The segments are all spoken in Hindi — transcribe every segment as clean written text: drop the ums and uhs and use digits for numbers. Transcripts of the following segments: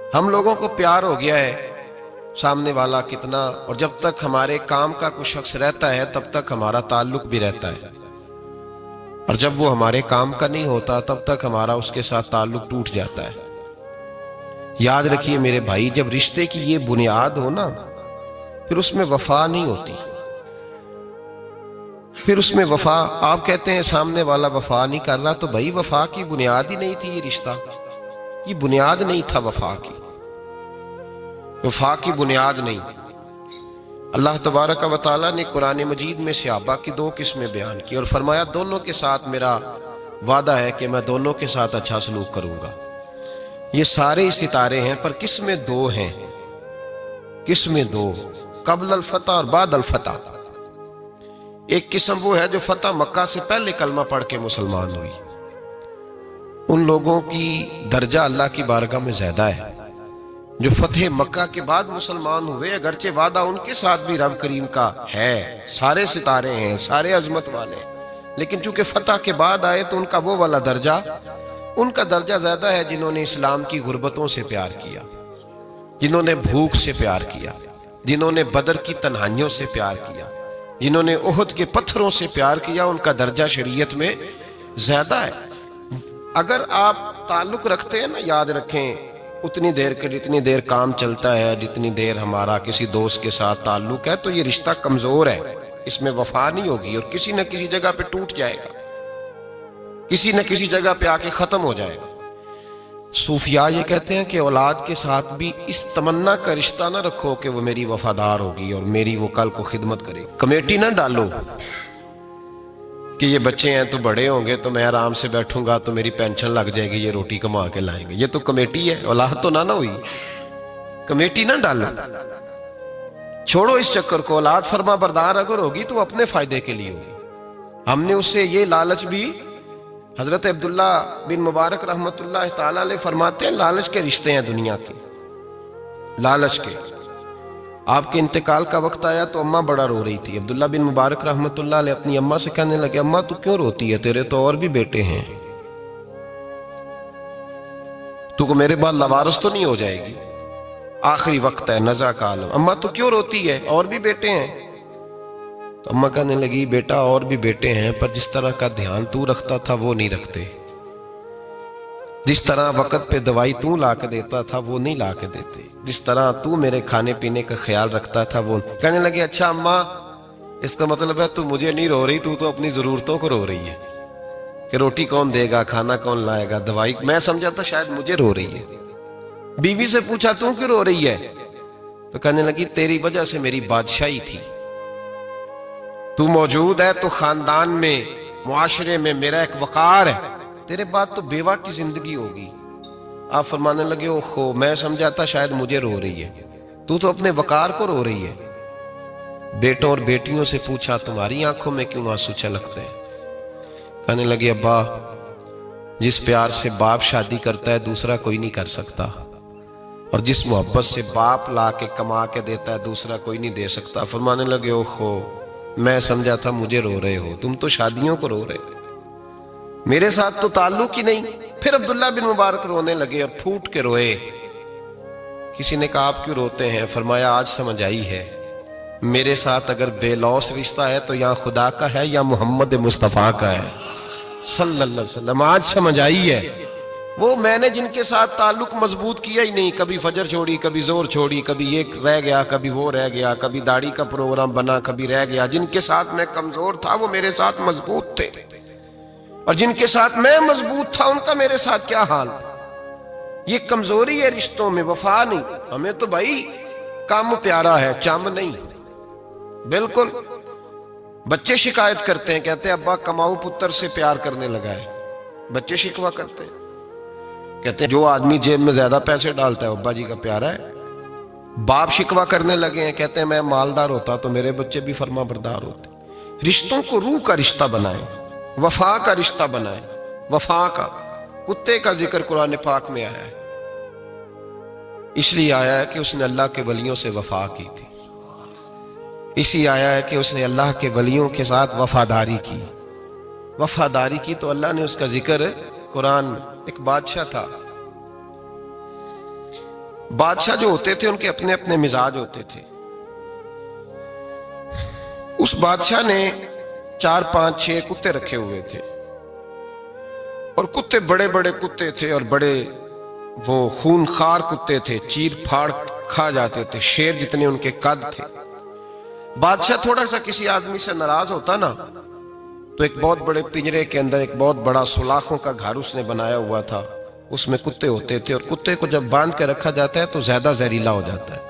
हम लोगों को प्यार हो गया है सामने वाला कितना, और जब तक हमारे काम का कोई शख्स रहता है तब तक हमारा ताल्लुक भी रहता है, और जब वो हमारे काम का नहीं होता तब तक हमारा उसके साथ ताल्लुक टूट जाता है। याद रखिए मेरे भाई, जब रिश्ते की ये बुनियाद हो ना, फिर उसमें वफा नहीं होती। फिर उसमें वफा, आप कहते हैं सामने वाला वफा नहीं कर रहा, तो भाई वफा की बुनियाद ही नहीं थी ये रिश्ता, ये बुनियाद नहीं था वफा की, वफा की बुनियाद नहीं। अल्लाह तबारक व तआला ने कुरान मजीद में सहाबा की दो किस्में बयान की और फरमाया दोनों के साथ मेरा वादा है कि मैं दोनों के साथ अच्छा सलूक करूंगा। ये सारे ही सितारे हैं, पर किस्में दो हैं, किस्में दो, कबल अल फतह और बाद अल फतह। एक किस्म वो है जो फतह मक्का से पहले कलमा पढ़ के मुसलमान हुई, उन लोगों की दर्जा अल्लाह की बारगाह में ज्यादा है। जो फतेह मक्का के बाद मुसलमान हुए, अगरचे वादा उनके साथ भी रब करीम का है, सारे सितारे हैं, सारे अजमत वाले, लेकिन चूंकि फतह के बाद आए तो उनका वो वाला दर्जा, उनका दर्जा ज्यादा है जिन्होंने इस्लाम की गुर्बतों से प्यार किया, जिन्होंने भूख से प्यार किया, जिन्होंने बदर की तन्हाइयों से प्यार किया, जिन्होंने ओहद के पत्थरों से प्यार किया, उनका दर्जा शरीयत में ज्यादा है। अगर आप ताल्लुक रखते हैं ना, याद रखें, उतनी देर के जितनी देर काम चलता है, जितनी देर हमारा किसी दोस्त के साथ ताल्लुक है, तो ये रिश्ता कमजोर है, इसमें वफा नहीं होगी और किसी न किसी जगह पे टूट जाएगा, किसी न किसी जगह पे आके खत्म हो जाएगा। सूफिया ये कहते हैं कि औलाद के साथ भी इस तमन्ना का रिश्ता ना रखो कि वो मेरी वफादार होगी और मेरी वो कल को खिदमत करेगी। कमेटी ना डालो कि ये बच्चे हैं तो बड़े होंगे तो मैं आराम से बैठूंगा तो मेरी पेंशन लग जाएगी, ये रोटी कमा के लाएंगे, ये तो कमेटी है, औलाद तो ना हुई। कमेटी ना डालो, छोड़ो इस चक्कर को। औलाद फरमा बरदार अगर होगी तो अपने फायदे के लिए होगी। हमने उससे ये लालच भी, हजरत अब्दुल्ला बिन मुबारक रहमतुल्लाह ताला अलैह फरमाते हैं, लालच के रिश्ते हैं दुनिया के, लालच के। आपके इंतकाल का वक्त आया तो अम्मा बड़ा रो रही थी। अब्दुल्ला बिन मुबारक रहमतुल्लाह अलैह अपनी अम्मा से कहने लगे, अम्मा तू क्यों रोती है, तेरे तो और भी बेटे हैं, तू को मेरे बाद लवारस तो नहीं हो जाएगी, आखिरी वक्त है, नज़ा का आलम, अम्मा तू क्यों रोती है, और भी बेटे हैं। तो अम्मा कहने लगी, बेटा और भी बेटे हैं, पर जिस तरह का ध्यान तू रखता था वो नहीं रखते, जिस तरह वक्त पे दवाई तू ला के देता था वो नहीं ला के देते, जिस तरह तू मेरे खाने पीने का ख्याल रखता था वो। कहने लगे, अच्छा अम्मा इसका मतलब है तू मुझे नहीं रो रही, तू तो अपनी जरूरतों को रो रही है कि रोटी कौन देगा, खाना कौन लाएगा, दवाई। मैं समझा था शायद मुझे रो रही है। बीवी से पूछा तू क्यों रो रही है, तो कहने लगी तेरी वजह से मेरी बादशाही थी, तू मौजूद है तो खानदान में, मुआशरे में मेरा एक वकार है, तेरे बाद तो बेवा की जिंदगी होगी। आप फरमाने लगे, ओहो मैं समझा था शायद मुझे रो रही है, तू तो अपने वकार को रो रही है। बेटों और बेटियों से पूछा तुम्हारी आंखों में क्यों आंसू छलकते हैं। कहने लगे, अब्बा जिस प्यार से बाप शादी करता है दूसरा कोई नहीं कर सकता, और जिस मोहब्बत से बाप ला के कमा के देता है दूसरा कोई नहीं दे सकता। फरमाने लगे, ओहो मैं समझा था मुझे रो रहे हो, तुम तो शादियों को रो रहे हो, मेरे साथ तो ताल्लुक ही नहीं। फिर अब्दुल्ला बिन मुबारक रोने लगे और फूट के रोए। किसी ने कहा आप क्यों रोते हैं, फरमाया आज समझ आई है, मेरे साथ अगर बेलौस रिश्ता है तो या खुदा का है या मोहम्मद मुस्तफ़ा का है सल्लल्लाहु अलैहि वसल्लम, आज समझ आई है। वो मैंने जिनके साथ ताल्लुक मजबूत किया ही नहीं, कभी फजर छोड़ी, कभी जोर छोड़ी, कभी ये रह गया, कभी वो रह गया, कभी दाढ़ी का प्रोग्राम बना, कभी रह गया, जिनके साथ मैं कमजोर था वो मेरे साथ मजबूत थे, और जिनके साथ मैं मजबूत था उनका मेरे साथ क्या हाल। ये कमजोरी है रिश्तों में, वफा नहीं। हमें तो भाई काम प्यारा है, चम नहीं। बिल्कुल बच्चे शिकायत करते हैं, कहते हैं अब्बा कमाऊ पुत्र से प्यार करने लगा है, बच्चे शिकवा करते हैं, कहते हैं जो आदमी जेब में ज्यादा पैसे डालता है अब्बा जी का प्यारा है। बाप शिकवा करने लगे हैं, कहते हैं मैं मालदार होता तो मेरे बच्चे भी फर्मा बरदार होते। रिश्तों को रूह का रिश्ता बनाए, वफा का रिश्ता बनाए, वफा का। कुत्ते का जिक्र कुरान पाक में आया है, इसलिए आया है कि उसने अल्लाह के वलियों से वफा की थी, इसी आया है कि उसने अल्लाह के वलियों के साथ वफादारी की, वफादारी की तो अल्लाह ने उसका जिक्र कुरान। एक बादशाह था, बादशाह जो होते थे उनके अपने अपने मिजाज होते थे। उस बादशाह ने 4 5 6 कुत्ते रखे हुए थे और कुत्ते बड़े बड़े कुत्ते थे और बड़े वो खूनखार कुत्ते थे, चीर फाड़ खा जाते थे, शेर जितने उनके कद थे। बादशाह थोड़ा सा किसी आदमी से नाराज होता ना तो एक बहुत बड़े पिंजरे के अंदर एक बहुत बड़ा सुलाखों का घर उसने बनाया हुआ था, उसमें कुत्ते होते थे और कुत्ते को जब बांध के रखा जाता है तो ज्यादा जहरीला हो जाता है,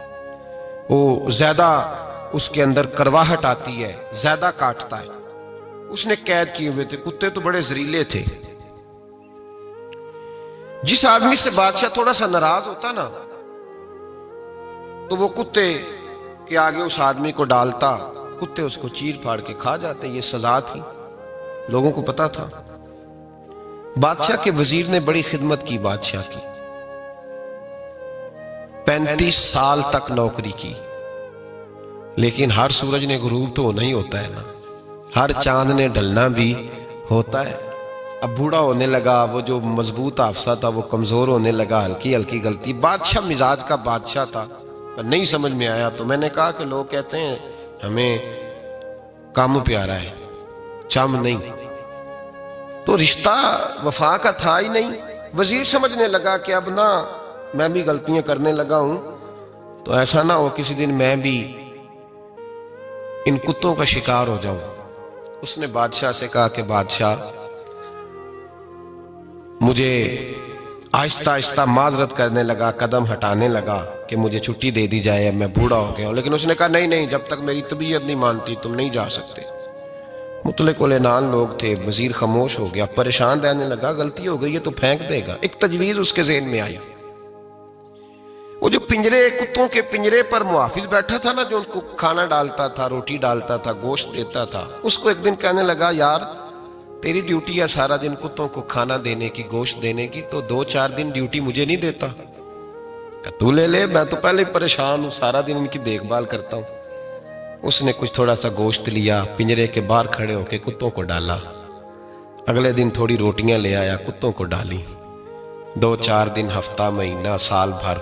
वो ज्यादा उसके अंदर करवाहट आती है, ज्यादा काटता है। उसने कैद किए हुए थे, कुत्ते तो बड़े जहरीले थे। जिस आदमी से बादशाह थोड़ा सा नाराज होता ना तो वो कुत्ते के आगे उस आदमी को डालता, कुत्ते उसको चीर फाड़ के खा जाते। ये सजा थी, लोगों को पता था। बादशाह के वजीर ने बड़ी खिदमत की बादशाह की, 35 साल तक नौकरी की, लेकिन हर सूरज ने गुरूब तो नहीं होता है ना, हर चांद ने ढलना भी होता है। अब बूढ़ा होने लगा, वो जो मजबूत हाफसा था वो कमजोर होने लगा, हल्की हल्की गलती। बादशाह मिजाज का बादशाह था पर नहीं समझ में आया। तो मैंने कहा कि लोग कहते हैं हमें काम प्यारा है, चम नहीं, तो रिश्ता वफा का था ही नहीं। वजीर समझने लगा कि अब ना मैं भी गलतियां करने लगा हूं, तो ऐसा ना हो किसी दिन मैं भी इन कुत्तों का शिकार हो जाऊं। उसने बादशाह से कहा कि बादशाह, मुझे आहिस्ता आहिस्ता माजरत करने लगा, कदम हटाने लगा कि मुझे छुट्टी दे दी जाए, अब मैं बूढ़ा हो गया हूं। लेकिन उसने कहा नहीं नहीं, जब तक मेरी तबीयत नहीं मानती तुम नहीं जा सकते। मुतलक उलेनान लोग थे। वजीर खामोश हो गया, परेशान रहने लगा, गलती हो गई है तो फेंक देगा। एक तजवीज उसके ज़हन में आई, वो जो पिंजरे, कुत्तों के पिंजरे पर मुहाफिज बैठा था ना, जो उनको खाना डालता था, रोटी डालता था, गोश्त देता था, उसको एक दिन कहने लगा, यार तेरी ड्यूटी है सारा दिन कुत्तों को खाना देने की, गोश्त देने की, तो 2-4 दिन ड्यूटी मुझे नहीं देता? तू ले ले, मैं तो पहले ही परेशान हूं, सारा दिन इनकी देखभाल करता हूं। उसने कुछ थोड़ा सा गोश्त लिया, पिंजरे के बाहर खड़े होकर कुत्तों को डाला। अगले दिन थोड़ी रोटियां ले आया, कुत्तों को डाली। 2-4 दिन, हफ्ता, महीना, साल भर,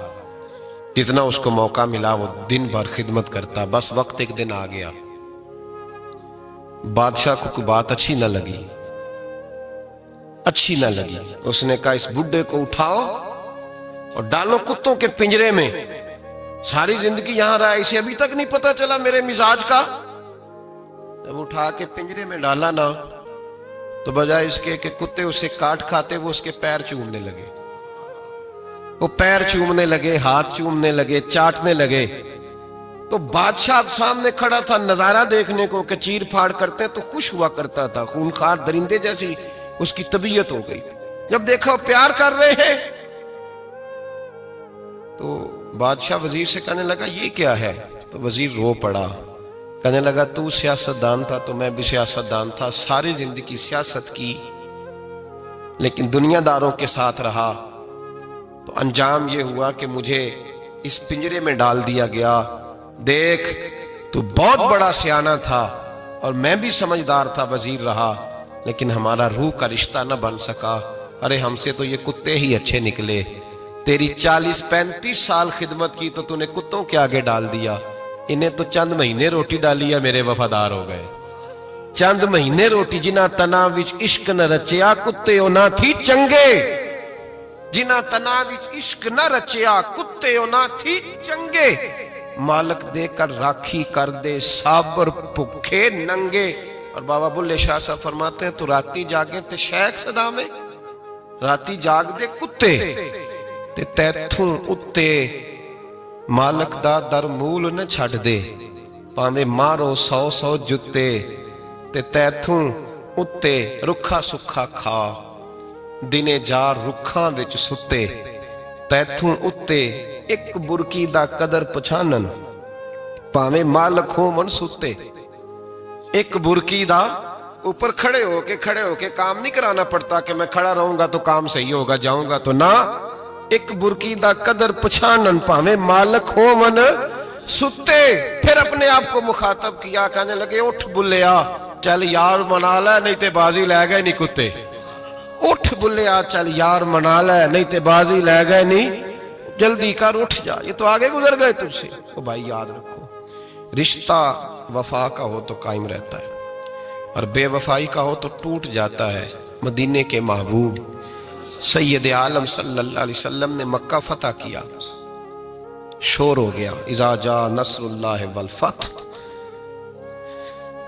जितना उसको मौका मिला वो दिन भर खिदमत करता। बस वक्त एक दिन आ गया, बादशाह को कोई बात अच्छी न लगी, अच्छी न लगी। उसने कहा, इस बुड्ढे को उठाओ और डालो कुत्तों के पिंजरे में। सारी जिंदगी यहां रहा, इसे अभी तक नहीं पता चला मेरे मिजाज का। जब उठा के पिंजरे में डाला ना तो बजाय इसके कि कुत्ते उसे काट खाते, वो उसके पैर चूमने लगे। वो पैर चूमने लगे, हाथ चूमने लगे, चाटने लगे। तो बादशाह सामने खड़ा था नजारा देखने को कि चीर फाड़ करते तो खुश हुआ करता था, खूनखार दरिंदे जैसी उसकी तबीयत हो गई। जब देखा प्यार कर रहे हैं तो बादशाह वजीर से कहने लगा, ये क्या है? तो वजीर रो पड़ा, कहने लगा, तू सियासतदान था तो मैं भी सियासतदान था, सारी जिंदगी सियासत की, लेकिन दुनियादारों के साथ रहा तो अंजाम ये हुआ कि मुझे इस पिंजरे में डाल दिया गया। देख, तू बहुत बड़ा सियाना था और मैं भी समझदार था, वजीर रहा, लेकिन हमारा रूह का रिश्ता न बन सका। अरे हमसे तो ये कुत्ते ही अच्छे निकले। तेरी 40-35 साल खिदमत की तो तूने कुत्तों के आगे डाल दिया। इन्हें तो चंद महीने रोटी डाली है, मेरे वफादार हो गए। चंद महीने रोटी, जिन्हां तना विच इश्क न रचिया, कुत्ते ना थी चंगे। जिन्हां तना विच इश्क न रचिया, कुत्ते ना थी चंगे। मालक देकर राखी कर दे, साबर भुखे नंगे। और बाबा बुल्ले शाह साहब फरमाते हैं, तो राती जागे ते शेख सदा में, राती जाग दे कुत्ते ते तैथों उत्ते मालक दा दर मूल न छड़ दे। भावें मारो 100-100 जुत्ते ते तैथों उत्ते रुखा सुखा खा। दिने जार रुखां विच सुते, तैथों उत्ते एक बुरकी दा कदर पछानन। भावें मालक होवन सुते, एक बुरकी दा ऊपर खड़े होके काम नहीं कराना पड़ता कि मैं खड़ा रहूंगा तो काम सही होगा, जाऊंगा तो ना। एक बुरकी दा कदर पछानन, भावें मालक होवन सुते। फिर अपने आप को मुखातब किया, कहने लगे, उठ बुल्लिया, चल यार मना ले, नहीं ते बाजी लै गए नहीं कुत्ते। उठ बुल्लिया, चल यार मना ले, नहीं ते बाजी लै गए नहीं जल्दी कर, उठ जा, ये तो आगे गुजर गए तुझसे। तो भाई याद रखो, रिश्ता वफा का हो तो कायम रहता है और बेवफाई का हो तो टूट जाता है। मदीने के महबूब सैयद आलम सल्लल्लाहु अलैहि वसल्लम ने मक्का फतह किया, शोर हो गया, इज़ा जा नस्रुल्लाह वल फतह,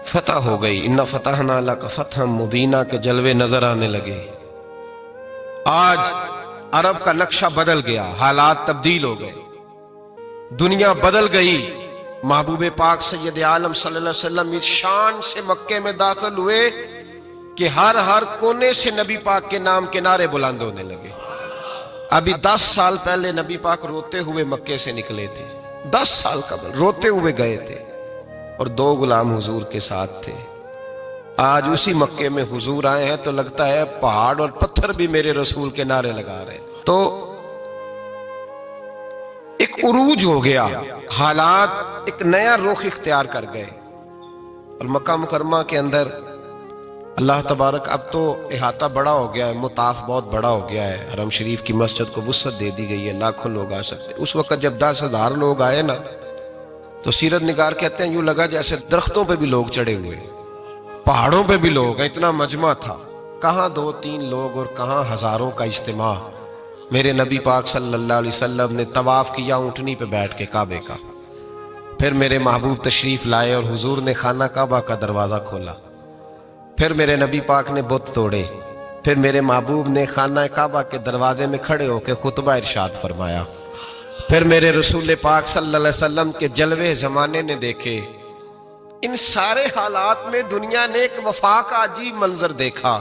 फतह हो गई, इन्ना फतहना लका फतहम मुबीना के जलवे नजर आने लगे। आज अरब का नक्शा बदल गया, हालात तब्दील हो गए, दुनिया बदल गई। महबूब पाक सैयद आलम सल्लल्लाहु अलैहि वसल्लम इस शान से मक्के में दाखिल हुए कि हर कोने से नबी पाक के नाम के नारे बुलंद होने लगे। अभी 10 साल पहले नबी पाक रोते हुए मक्के से निकले थे, 10 साल कबल रोते हुए गए थे और 2 गुलाम हुजूर के साथ थे। आज उसी मक्के में हुजूर आए हैं तो लगता है पहाड़ और पत्थर भी मेरे रसूल के नारे लगा रहे हैं। तो एक उरूज हो गया, हालात एक नया रुख इख्तियार कर गए और मक्का मुकरमा के अंदर अल्लाह तबारक, अब तो इहाता बड़ा हो गया है, मुताफ बहुत बड़ा हो गया है, हरम शरीफ की मस्जिद को वुसअत दे दी गई है, लाखों लोग आ सकते। उस वक्त जब 10,000 लोग आए ना, तो सीरत निगार कहते हैं यूं लगा जैसे दरख्तों पे भी लोग चढ़े हुए, पहाड़ों पे भी लोग, इतना मजमा था। कहाँ 2-3 लोग और कहाँ हजारों का इज्तिमा। मेरे नबी पाक सल्लल्लाहु अलैहि वसल्लम ने तवाफ किया ऊँटनी पे बैठ के काबे का, फिर मेरे महबूब तशरीफ लाए और हुजूर ने खाना काबा का दरवाज़ा खोला, फिर मेरे नबी पाक ने बुत तोड़े, फिर मेरे महबूब ने खाना काबा के दरवाजे में खड़े होकर खुतबा इरशाद फरमाया, फिर मेरे रसूल पाक सल्लल्लाहु अलैहि वसल्लम के जलवे ज़माने ने देखे। इन सारे हालात में दुनिया ने एक वफा का अजीब मंजर देखा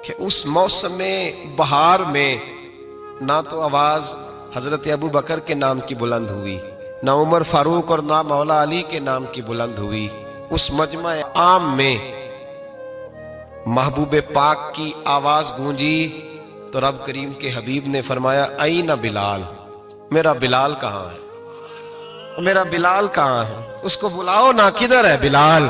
कि उस मौसम में बहार में ना तो आवाज हजरत अबू बकर के नाम की बुलंद हुई, ना उमर फारूक और ना मौला अली के नाम की बुलंद हुई। उस मजमा आम में महबूब पाक की आवाज गूंजी तो रब करीम के हबीब ने फरमाया, आई ना बिलाल, मेरा बिलाल कहाँ है, मेरा बिलाल कहाँ है, उसको बुलाओ ना, किधर है बिलाल।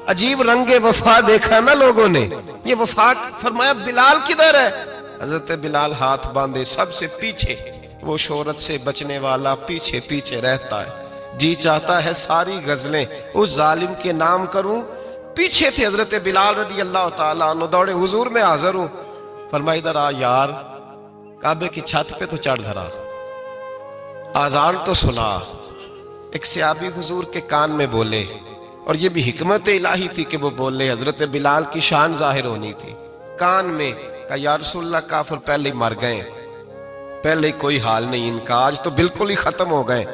अजीब रंगे वफा देखा ना लोगों ने, ये वफा। फरमाया बिलाल किधर है। हजरत बिलाल हाथ बांधे, सबसे पीछे, वो शोहरत से बचने वाला पीछे पीछे रहता है। जी चाहता है सारी गजलें उस जालिम के नाम करूं। पीछे थे हजरत बिलाल रदी अल्लाह ताला अन्हु, दौड़े हुजूर में हाजिर हूं। फरमाया इधर आ यार, काबे की छत पे तो चढ़ जरा, आजान तो सुना। एक सहाबी हुजूर के कान में बोले, और ये भी हिकमत इलाही थी कि वो बोले, हजरत बिलाल की शान जाहिर होनी थी। कान में कहा, या रसूलल्लाह काफिर पहले ही मर गए, पहले ही कोई हाल नहीं इनका, आज तो बिल्कुल ही खत्म हो गए।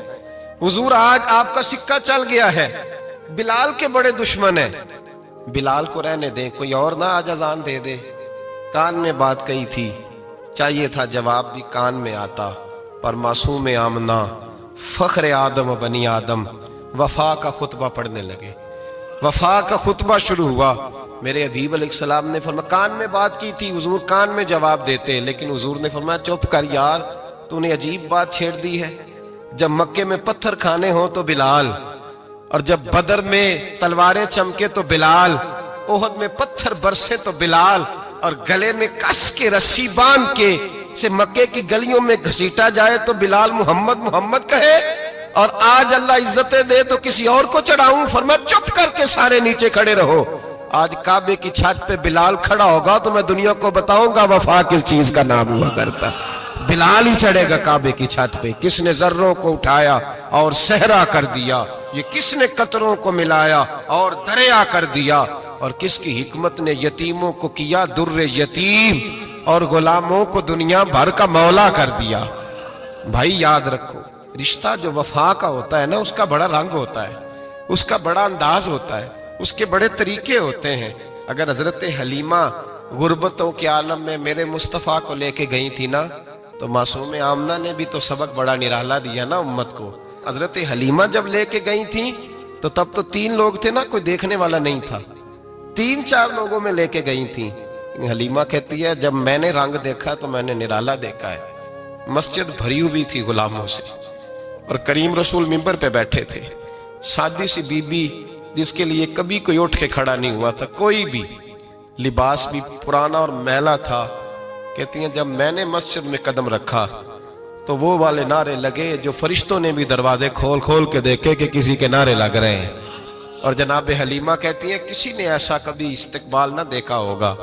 हुजूर आज आपका सिक्का चल गया है, बिलाल के बड़े दुश्मन है, बिलाल को रहने दें, कोई और ना आज अजान दे दे। कान में बात कही थी, चाहिए था जवाब भी कान में आता, पर मासूम आमना फख्र आदम बनी आदम वफा का खुतबा पढ़ने लगे। वफा का खुतबा शुरू हुआ। मेरे हबीब अलैहिस्सलाम ने फरमाया, कान में बात की थी, हुजूर कान में जवाब देते, लेकिन हुजूर ने फरमाया चुप कर यार, तूने अजीब बात छेड़ दी है। जब मक्के में पत्थर खाने हो तो बिलाल, और जब बदर में तलवारें चमके तो बिलाल, ओहद में पत्थर बरसे तो बिलाल, और गले में कस के रस्सी बांध के से मक्के की गलियों में घसीटा जाए तो बिलाल मोहम्मद मोहम्मद कहे, और आज अल्लाह इज्जतें दे तो किसी और को चढ़ाऊं। फरमाया चुप करके सारे नीचे खड़े रहो। आज काबे की छत पे बिलाल खड़ा होगा तो मैं दुनिया को बताऊंगा वफा किस चीज का नाम हुआ करता। बिलाल ही चढ़ेगा काबे की छत पे। किसने जर्रों को उठाया और सहरा कर दिया, ये किसने कतरों को मिलाया और दरिया कर दिया, और किसकी हिकमत ने यतीमों को किया दुर्रे यतीम और गुलामों को दुनिया भर का मौला कर दिया। भाई याद रखो, रिश्ता जो वफा का होता है ना, उसका बड़ा रंग होता है, उसका बड़ा अंदाज होता है, उसके बड़े तरीके होते हैं। अगर हजरत हलीमा गुर्बतों के आलम में मेरे मुस्तफ़ा को लेके गई थी ना, तो मासूम आमना ने भी तो सबक बड़ा निराला दिया ना उम्मत को। हजरत हलीमा जब लेके गई थी तो तब तो 3 लोग थे ना, कोई देखने वाला नहीं था, 3-4 लोगों में लेके गई थी। हलीमा कहती है जब मैंने रंग देखा तो मैंने निराला देखा है। मस्जिद भरी हुई थी गुलामों से, और करीम रसूल मिंबर पे बैठे थे। सादी सी बीबी जिसके लिए कभी कोई उठ के खड़ा नहीं हुआ था, कोई भी, लिबास भी पुराना और मैला था। कहती हैं जब मैंने मस्जिद में कदम रखा तो वो वाले नारे लगे जो फरिश्तों ने भी दरवाजे खोल खोल के देखे कि किसी के नारे लग रहे हैं। और जनाब हलीमा कहती हैं किसी ने ऐसा कभी इस्तकबाल ना देखा होगा।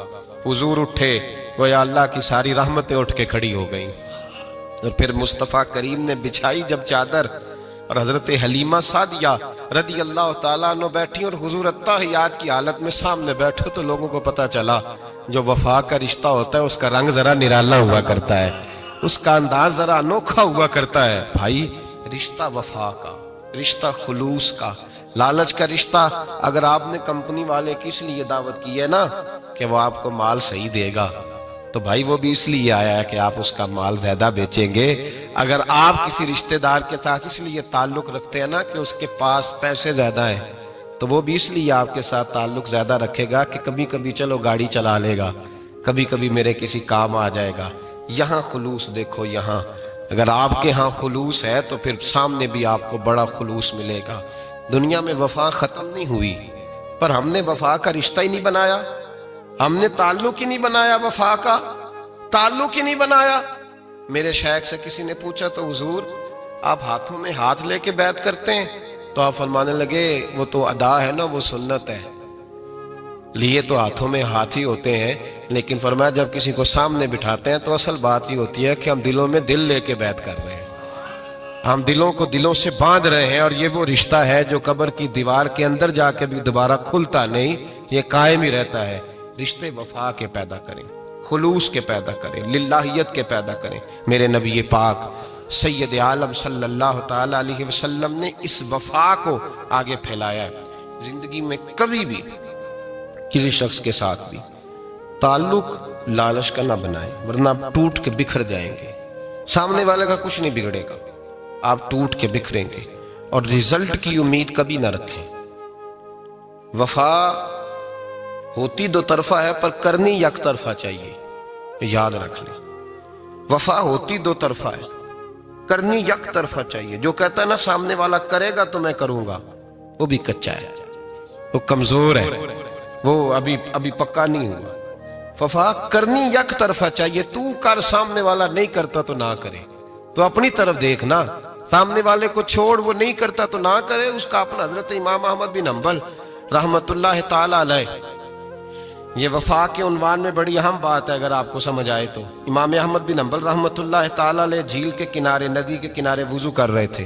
हुजूर उठे, गोया अल्लाह की सारी रहमतें उठ के खड़ी हो गई। और फिर मुस्तफ़ा करीम ने बिछाई जब चादर, और हजरत हलीमा सादिया रदी अल्लाह ताला अन्हा बैठी और हुजूर अत्तहियात की हालत में सामने बैठे। तो लोगों को पता चला जो वफा का रिश्ता होता है उसका रंग जरा निराला हुआ करता है, उसका अंदाज जरा अनोखा हुआ करता है। भाई रिश्ता वफा का, रिश्ता खुलूस का, लालच का रिश्ता। अगर आपने कंपनी वाले की इसलिए दावत की है ना कि वो आपको माल सही देगा, तो भाई वो भी इसलिए आया है कि आप उसका माल ज्यादा बेचेंगे। अगर आप किसी रिश्तेदार के साथ इसलिए ताल्लुक रखते हैं ना कि उसके पास पैसे ज्यादा हैं, तो वो भी इसलिए आपके साथ ताल्लुक ज्यादा रखेगा कि कभी कभी चलो गाड़ी चला लेगा, कभी कभी मेरे किसी काम आ जाएगा। यहाँ खुलूस देखो, यहाँ अगर आपके यहाँ खुलूस है तो फिर सामने भी आपको बड़ा खुलूस मिलेगा। दुनिया में वफा खत्म नहीं हुई, पर हमने वफा का रिश्ता ही नहीं बनाया, हमने ताल्लुक ही नहीं बनाया, वफा का ताल्लुक ही नहीं बनाया। मेरे शेख से किसी ने पूछा तो हुजूर आप हाथों में हाथ लेके बैत करते हैं? तो आप फरमाने लगे वो तो अदा है ना, वो सुन्नत है, लिए तो हाथों में हाथ ही होते हैं, लेकिन फरमाया जब किसी को सामने बिठाते हैं तो असल बात ही होती है कि हम दिलों में दिल लेके बैत कर रहे हैं, हम दिलों को दिलों से बांध रहे हैं। और ये वो रिश्ता है जो कब्र की दीवार के अंदर जाके भी दोबारा खुलता नहीं, ये कायम ही रहता है। रिश्ते वफा के पैदा करें, खुलूस के पैदा करें, लिल्लाहियत के पैदा करें। मेरे नबी पाक सैयद आलम सल्लल्लाहु ताला अलैहि वसल्लम ने इस वफा को आगे फैलाया है। जिंदगी में कभी भी किसी शख्स के साथ भी ताल्लुक लालच का ना बनाए, वरना आप टूट के बिखर जाएंगे। सामने वाले का कुछ नहीं बिगड़ेगा, आप टूट के बिखरेंगे। और रिजल्ट की उम्मीद कभी ना रखें। वफा होती दो तरफा है पर करनी एक तरफा चाहिए, याद रख लें। वफा होती दो तरफा है, करनी एक तरफा चाहिए। जो कहता है ना सामने वाला करेगा तो मैं करूंगा, वो भी कच्चा है, वो कमजोर है, वो अभी पक्का नहीं हुआ। वफा करनी एक तरफा चाहिए, तू कर, सामने वाला नहीं करता तो ना करे। तो अपनी तरफ देखना, सामने वाले को छोड़, वो नहीं करता तो ना करे, उसका अपना। हजरत इमाम अहमद बिन हंबल रहमतुल्लाह ताला अलैह, ये वफा के उन्वान में बड़ी अहम बात है अगर आपको समझ आए तो। इमाम अहमद बिन हंबल रहमतुल्लाह ताला अलैह झील के किनारे, नदी के किनारे वुजू कर रहे थे।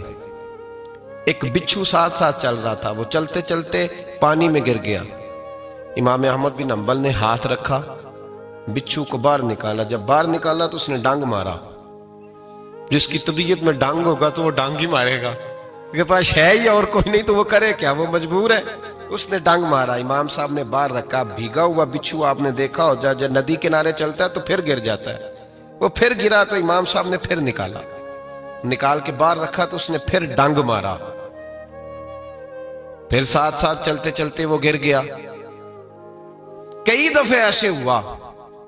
एक बिच्छू साथ साथ चल रहा था, वो चलते चलते पानी में गिर गया। इमाम अहमद बिन हंबल ने हाथ रखा, बिच्छू को बाहर निकाला। जब बाहर निकाला तो उसने डांग मारा। जिसकी तबीयत में डांग होगा तो वो डांग ही मारेगा, उसके पास है ही और कोई नहीं, तो वो करे क्या, वो मजबूर है। उसने डांग मारा, इमाम साहब ने बाहर रखा। भीगा हुआ बिच्छू आपने देखा हो, जब नदी किनारे चलता है तो फिर गिर जाता है। वो फिर गिरा तो इमाम साहब ने फिर निकाला, निकाल के बाहर रखा तो उसने फिर डांग मारा। फिर साथ साथ चलते चलते वो गिर गया। कई दफे ऐसे हुआ,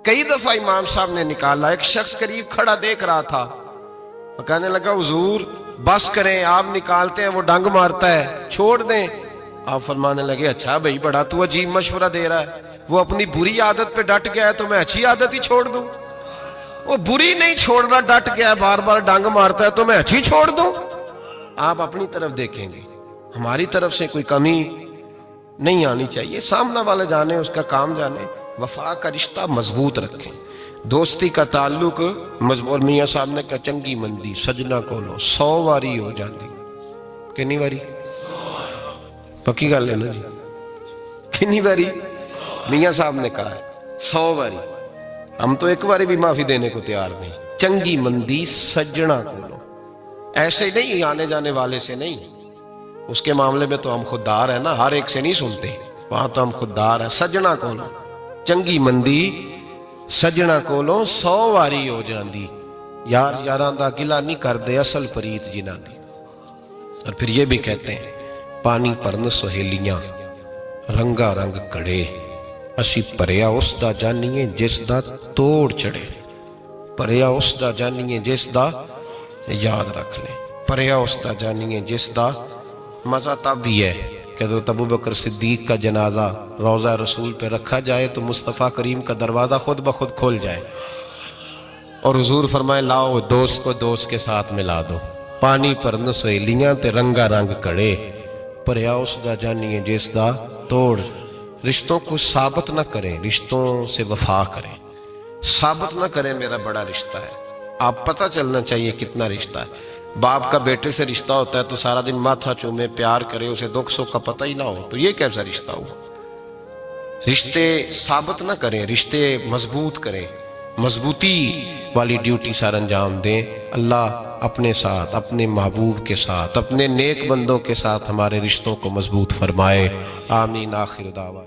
कई दफा इमाम साहब ने निकाला। एक शख्स करीब खड़ा देख रहा था, वो कहने लगा हुजूर बस करें, आप निकालते हैं वो डांग मारता है, छोड़ दें। आप फरमाने लगे अच्छा भाई बड़ा तू अजीब मशवरा दे रहा है, वो अपनी बुरी आदत पे डट गया है तो मैं अच्छी आदत ही छोड़ दूं? वो बुरी नहीं छोड़ रहा, डट गया है, बार बार डांग मारता है तो मैं अच्छी छोड़ दूं? आप अपनी तरफ देखेंगे, हमारी तरफ से कोई कमी नहीं आनी चाहिए। सामने वाले जाने, उसका काम जाने। वफा का रिश्ता मजबूत रखें, दोस्ती का ताल्लुक मजबूत। मियाँ साहब ने कहा चंगी मंदी सजना कोलो 100 वारी हो जाती। कितनी वारी? पक्की गल है ना जी? कितनी बारी? मियाँ साहब ने कहा 100 बारी। हम तो एक बारी भी माफी देने को तैयार नहीं। चंगी मंदी सजना कोलो, ऐसे नहीं आने जाने वाले से नहीं, उसके मामले में तो हम खुददार है ना, हर एक से नहीं सुनते, वहां तो हम खुददार है। सजना कोलो चंगी मंदी सजना कोलो 100 वारी हो जाती। यार यारां दा गिला नहीं करते, असल प्रीत जिन्हां दी। और फिर ये भी कहते हैं पानी भरन सहेलियां रंगा रंग कड़े, असी भरिया उसदा जानीए जिसदा तोड़ चढ़े। भरिया उसदा जानीए जिसदा, याद रख ले, भरिया उसदा जानीए जिसदा। मजा तब भी है कि हज़रत अबू बकर सिद्दीक का जनाजा रोज़ा रसूल पे रखा जाए तो मुस्तफ़ा करीम का दरवाज़ा खुद ब खुद खोल जाए। और हुजूर फरमाए लाओ दोस्त को दोस्त के साथ मिला दो, पानी भरन सहेलियां ते रंगा रंग कड़े, भरिया उसदा जानिए जिसदा तोड़। रिश्तों को साबित ना करें, रिश्तों से वफा करें। साबित ना करें मेरा बड़ा रिश्ता है, आप पता चलना चाहिए कितना रिश्ता है। बाप का बेटे से रिश्ता होता है तो सारा दिन माथा चूमे प्यार करे, उसे दुख सुख का पता ही ना हो, तो ये कैसा रिश्ता हुआ। रिश्ते साबित ना करें, रिश्ते मजबूत करें, मजबूती वाली ड्यूटी सर अंजाम दें। अल्लाह अपने साथ, अपने महबूब के साथ, अपने नेक बंदों के साथ हमारे रिश्तों को मजबूत फरमाए। आमीन। आखिर दावा।